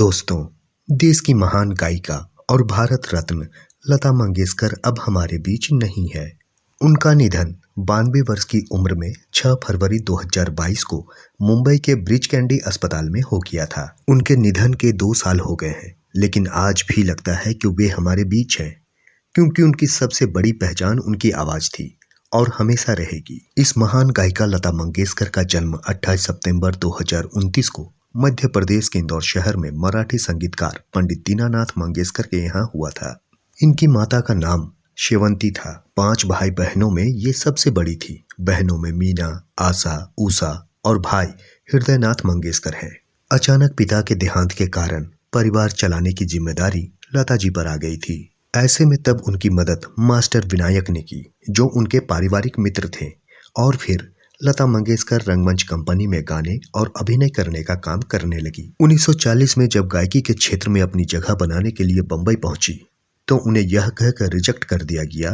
दोस्तों, देश की महान गायिका और भारत रत्न लता मंगेशकर अब हमारे बीच नहीं है। उनका निधन 92 वर्ष की उम्र में 6 फरवरी 2022 को मुंबई के ब्रीच कैंडी अस्पताल में हो गया था। उनके निधन के 2 साल हो गए हैं, लेकिन आज भी लगता है कि वे हमारे बीच हैं, क्योंकि उनकी सबसे बड़ी पहचान उनकी आवाज थी और हमेशा रहेगी। इस महान गायिका लता मंगेशकर का जन्म 28 सितंबर 2029 को मध्य प्रदेश के इंदौर शहर में मराठी संगीतकार पंडित दीनानाथ मंगेशकर के यहाँ हुआ था। इनकी माता का नाम शेवंती था। 5 भाई बहनों में ये सबसे बड़ी थी। बहनों में मीना, आशा, उषा और भाई हृदयनाथ मंगेशकर हैं। अचानक पिता के देहांत के कारण परिवार चलाने की जिम्मेदारी लता जी पर आ गई थी। ऐसे में तब उनकी मदद मास्टर विनायक ने की, जो उनके पारिवारिक मित्र थे, और फिर लता मंगेशकर रंगमंच कंपनी में गाने और अभिनय करने का काम करने लगी। 1940 में जब गायकी के क्षेत्र में अपनी जगह बनाने के लिए बंबई पहुंची, तो उन्हें यह कहकर रिजेक्ट कर दिया गया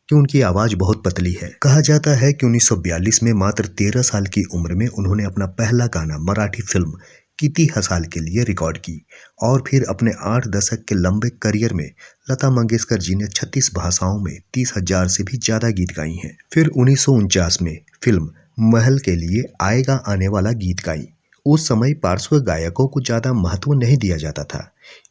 कि उनकी आवाज बहुत पतली है। कहा जाता है कि 1942 में मात्र 13 साल की उम्र में उन्होंने अपना पहला गाना मराठी फिल्म किती हसाल के लिए रिकॉर्ड की, और फिर अपने 8 दशक के लंबे करियर में लता मंगेशकर जी ने 36 भाषाओं में 30,000 से भी ज्यादा गीत गाई हैं। फिर 1949 में फिल्म महल के लिए आएगा आने वाला गीत गाई। उस समय पार्श्व गायकों को ज्यादा महत्व नहीं दिया जाता था,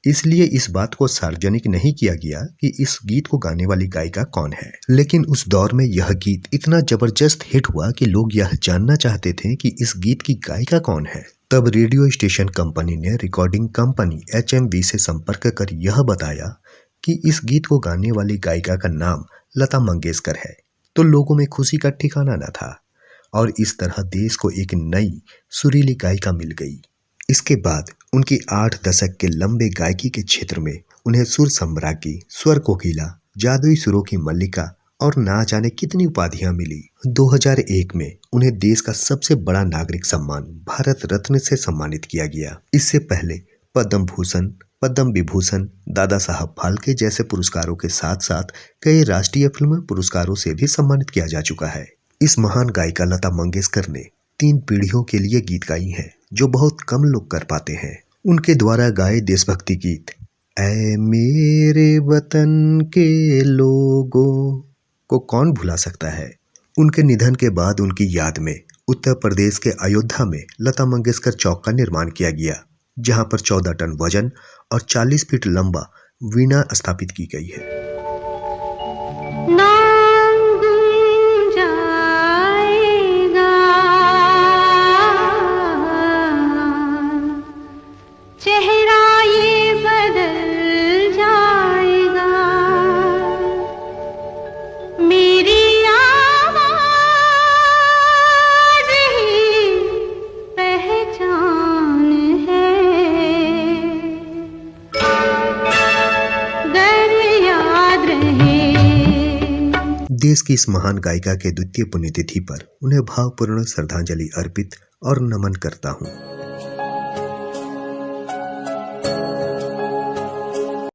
इसलिए इस बात को सार्वजनिक नहीं किया गया कि इस गीत को गाने वाली गायिका कौन है। लेकिन उस दौर में यह गीत इतना जबरदस्त हिट हुआ कि लोग यह जानना चाहते थे कि इस गीत की गायिका कौन है। तब रेडियो स्टेशन कंपनी ने रिकॉर्डिंग कंपनी HMV से संपर्क कर यह बताया कि इस गीत को गाने वाली गायिका का नाम लता मंगेशकर है। तो लोगों में खुशी का ठिकाना न था, और इस तरह देश को एक नई सुरीली गायिका मिल गई। इसके बाद उनकी 8 दशक के लंबे गायकी के क्षेत्र में उन्हें सुर सम्राज्ञी, स्वर कोकिला, जादुई सुरों की मल्लिका और ना जाने कितनी उपाधियां मिली। 2001 में उन्हें देश का सबसे बड़ा नागरिक सम्मान भारत रत्न से सम्मानित किया गया। इससे पहले पद्म भूषण, पद्म विभूषण, दादा साहब फाल्के जैसे पुरस्कारों के साथ साथ कई राष्ट्रीय फिल्म पुरस्कारों से भी सम्मानित किया जा चुका है। इस महान गायिका लता मंगेशकर ने 3 पीढ़ियों के लिए गीत गाई हैं, जो बहुत कम लोग कर पाते हैं। उनके द्वारा गाए देशभक्ति गीत ऐ मेरे वतन के लोगों को कौन भुला सकता है। उनके निधन के बाद उनकी याद में उत्तर प्रदेश के अयोध्या में लता मंगेशकर चौक का निर्माण किया गया, जहां पर 14 टन वजन और 40 फीट लंबा वीणा स्थापित की गई है। देश की इस महान गायिका के द्वितीय पुण्यतिथि पर उन्हें भावपूर्ण श्रद्धांजलि अर्पित और नमन करता हूँ।